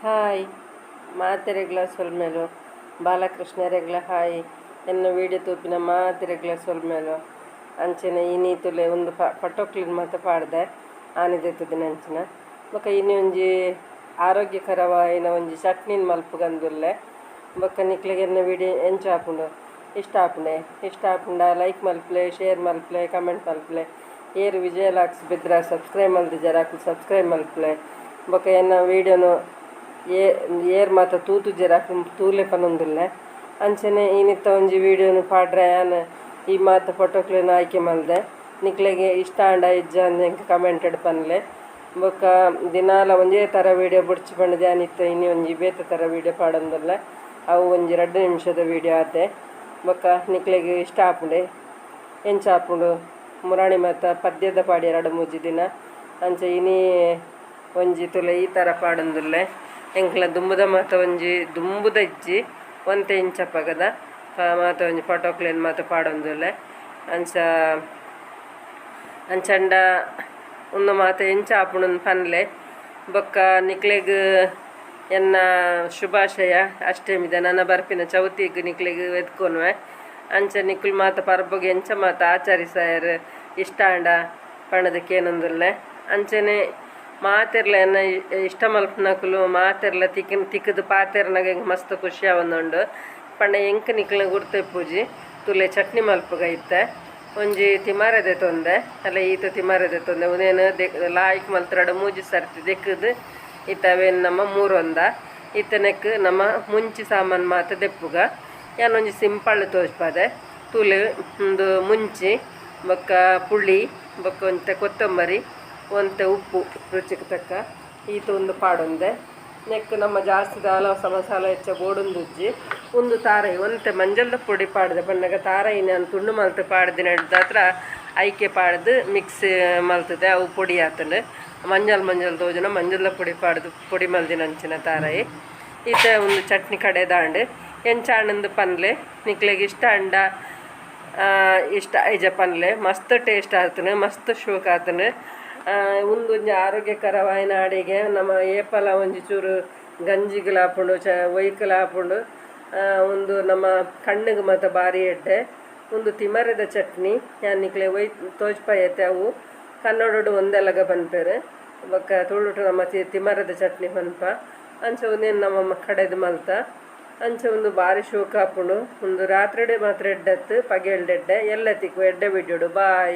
Hi ಮಾತೆರೆಗ್ಲ ಸೊಲ್ಮೇಲು ಬಾಲಕೃಷ್ಣರೆಗ್ಲ hi ಎನ್ನ video ತೂಪಿನ ಮಾತೆರೆಗ್ಲ ಸೊಲ್ಮೇಲು ಅಂಚನೆ ಇನೀತುಲೆ ಒಂದು ಪಟೋಕ್ಲಿನ್ ಮಾತ ಪಾಡ್ದೆ ಆನಿದೆತ್ತದಿನ ಅಂಚಿನ ಬೊಕ ಇನಿ ಒಂಜಿ ಆರೋಗ್ಯಕರವಾಯಿನ ಒಂಜಿ ಚಟ್ನಿನ್ ಮಲ್ಪುಗಂದುಲ್ಲೆ ಬೊಕ ನಿಕ್ಲೆಗ್ ಎನ್ನ ವೀಡಿಯೋ ಎಂಚ ಆಪುಂಡು ಇಷ್ಟ ಆಪುಂಡ ಲೈಕ್ ಮಲ್ಪಲೆ ಶೇರ್ ಮಲ್ಪಲೆ ಕಮೆಂಟ್ ಮಲ್ಪಲೆ ಏರು ವಿಜಯ ಲಾಕ್ಸ್ ಬಿದ್ರ ಸಬ್ಸ್ಕ್ರೈಬ್ ಮಲ್ದಿ ಜರಾಕು ಸಬ್ಸ್ಕ್ರೈಬ್ ಮಲ್ಪಲೆ ಬೊಕ ಎನ್ನ ವೀಡಿಯೋನು ಏರ್ ಮಾತ ತೂತು ಜರಾಕು ತೂಲೆ ಪನೊಂದುಲ್ಲೆ ಅಂಚನೆ ಇನಿತ್ತ ಒಂಜಿ ವೀಡಿಯೋನು ಪಾಡ್ರೆ ಯಾನು ಈ ಮಾತ ಫೋಟೋಕ್ಲೇನು ಆಯ್ಕೆ ಮಲ್ದೆ ನಿಕ್ಲೆಗೆ ಇಷ್ಟ ಆಂಡ ಇಜ್ಜ ಅಂದ್ ಕಮೆಂಟೆಡ್ ಪನ್ಲೆ ಬೊಕ ದಿನಾಲ ಒಂಜೇ ಥರ ವೀಡಿಯೋ ಬುಡ್ಚಿ ಪಂಡದೆ ಅನಿತ್ತ ಇನ್ನು ಒಂಜಿ ಬೇತೆ ಥರ ವೀಡಿಯೋ ಪಾಡೊಂದುಲ್ಲೆ ಅವು ಒಂಜಿ 2 ನಿಮಿಷದ ವೀಡಿಯೋ ಆತೆ ಬೊಕ ನಿಕ್ಲೆಗೆ ಇಷ್ಟ ಆಪುಂಡೆ ಎಂಚ ಆಪುಂಡು ಮುರಾಣಿ ಮಾತ ಪದ್ಯದ ಪಾಡಿ 2-3 ದಿನ ಅಂಚ ಇನಿ ಒಂಜಿ ತುಲೆ ಈ ಥರ ಪಾಡೊಂದುಲ್ಲೆ ಎಂಕ್ಲ ದುಂಬುದ ಮಾತ ಒಂಜಿ ದುಂಬುದ ಇಜ್ಜಿ ಒಂತೆ ಇಂಚಪ್ಪಗದ ಮಾತ ಒಂಜಿ ಫೋಟೋಕ್ಲೇನ್ ಮಾತ ಪಾಡೊಂದುಲ್ಲೆ ಅಂಚಂಡ ಒಂದು ಮಾತ ಎಂಚ ಆಪುಂಡು ಪನ್ಲೆ ಬೊಕ್ಕ ನಿಕ್ಲೆಗ್ ಎನ್ನ ಶುಭಾಶಯ ಅಷ್ಟೇಮಿದ ನನ್ನ ಬರ್ಪಿನ ಚೌತಿಗ್ ನಿಕ್ಲೆಗ್ ಎದ್ಕೊನ್ವೆ ಅಂಚ ನಿಕ್ಲು ಮಾತ ಪರ್ಬಗೆ ಎಂಚ ಮಾತ ಆಚರಿಸಾಯರ್ ಇಷ್ಟ ಆಂಡ ಪಣದಕ್ಕೇನೊಂದುಲ್ಲೆ ಅಂಚನೆ ಮಾತೆರ್ಲ ಎನ್ನ ಇಷ್ಟ ಮಲ್ಪನಕುಲು ಮಾತೆರ್ಲ ತಿಕ್ಕದು ಪಾತೆರ್ನಾಗ ಮಸ್ತ್ ಖುಷಿ ಆವೊಂದುಂಡು ಪಂಡ ಎಂಕ್ ನಿಕ್ಲ ಗುರ್ತೆಪ್ಪುಜಿ ತುಲೆ ಚಟ್ನಿ ಮಲ್ಪಗ ಇತ್ತೆ ಒಂಜಿ ತಿಮಾರೆದೆ ತೊಂದೆ ಅಲ್ಲ ಈತ ತಿಮಾರೆದೆ ತೊಂದೆ ಉನೇನು ಲಾಯ್ಕ್ ಮಲ್ತರಡು 3 ಸರ್ತಿ ದೆಕ್ಕದು ಇತ್ತವೇನು ನಮ್ಮ 3 ಇತ್ತನೆಕ್ ನಮ್ಮ ಮುಂಚಿ ಸಾಮಾನು ಮಾತ ದೆಪ್ಪುಗ ಯಾನೊಂಜಿ ಸಿಂಪಲ್ ತೋಜ್ಪದೆ ತುಲೆ ಒಂದು ಮುಂಚಿ ಬೊಕ್ಕ ಪುಳಿ ಬೊಕ್ಕ ಒಂತೆ ಕೊತ್ತಂಬರಿ ಒಂತೆ ಉಪ್ಪು ರುಚಿಗೆ ತಕ್ಕ ಈತ ಒಂದು ಪಾಡೊಂದೆ ನೆಕ್ ನಮ್ಮ ಜಾಸ್ತಿ ದಾಲವಸ ಮಸಾಲ ಹೆಚ್ಚ ಬೋಡೊಂದುಜ್ಜಿ ಒಂದು ತಾರೈ ಒಂತೆ ಮಂಜಲ್ದ ಪುಡಿ ಪಾಡ್ದೆ ಬಣ್ಣಗ ತಾರೈ ನಾನು ತುಂಡು ಮಲ್ತು ಪಾಡ್ದಿನ ಹತ್ರ ಐಕೆ ಪಾಡ್ದು ಮಿಕ್ಸ್ ಮಲ್ತದೆ ಅವು ಪುಡಿ ಆತಂಡು ಮಂಜಲ್ ತೋಜನ ಮಂಜಲ್ದ ಪುಡಿ ಪಾಡ್ದು ಪುಡಿ ಮಲ್ದಿನ ಅಂಚಿನ ತಾರೈ ಈತ ಒಂದು ಚಟ್ನಿ ಕಡೆ ದಾಂಡು ಎಂಚ ಹಣ್ಣಂದು ಪನ್ಲೆ ನಿಕ್ಲೆಗೆ ಇಷ್ಟ ಅಂಡ ಇಷ್ಟ ಐಜ ಪನ್ಲೆ ಮಸ್ತ್ ಟೇಸ್ಟ್ ಆತನು ಮಸ್ತ್ ಶೋಕ್ ಆತನು ಒಂದೊಂದು ಆರೋಗ್ಯಕರವಾಯಿನ ಅಡಿಗೆ ನಮ್ಮ ಏಪಲ ಒಂಜಿ ಚೂರು ಗಂಜಿಗಳು ಹಾಕೊಂಡು ಒಯ್ಕಲು ಹಾಕೊಂಡು ಒಂದು ನಮ್ಮ ಕಣ್ಣಿಗೆ ಮತ್ತು ಬಾರಿ ಎಡ್ಡೆ ಒಂದು ತಿಮರದ ಚಟ್ನಿ ಯಾನಿಕ್ಲೆ ತೋಜ್ಪಾಯತೆ ಅವು ಕನ್ನಡೋಡು ಒಂದೆಲ್ಲಗ ಪನ್ಪೇರು ಬೊಕ್ಕ ತುಳುಟು ನಮ್ಮ ತಿಮರದ ಚಟ್ನಿ ಪನ್ಪ ಅಂಚ ಒಂದೇನು ನಮ್ಮ ಕಡೆದು ಮಲ್ತ ಅಂಚ ಒಂದು ಬಾರಿ ಶೋಕ ಹಾಕೊಂಡು ಒಂದು ರಾತ್ರಿಡೆ ಮಾತ್ರ ಎಡ್ಡತ್ತು ಪಗೆ ಎಡ್ಡೆ ಎಲ್ಲ ತಿಕ್ಕು ಎಡ್ಡೆ ಬಿಡ್ಯೋಡು ಬಾಯ್.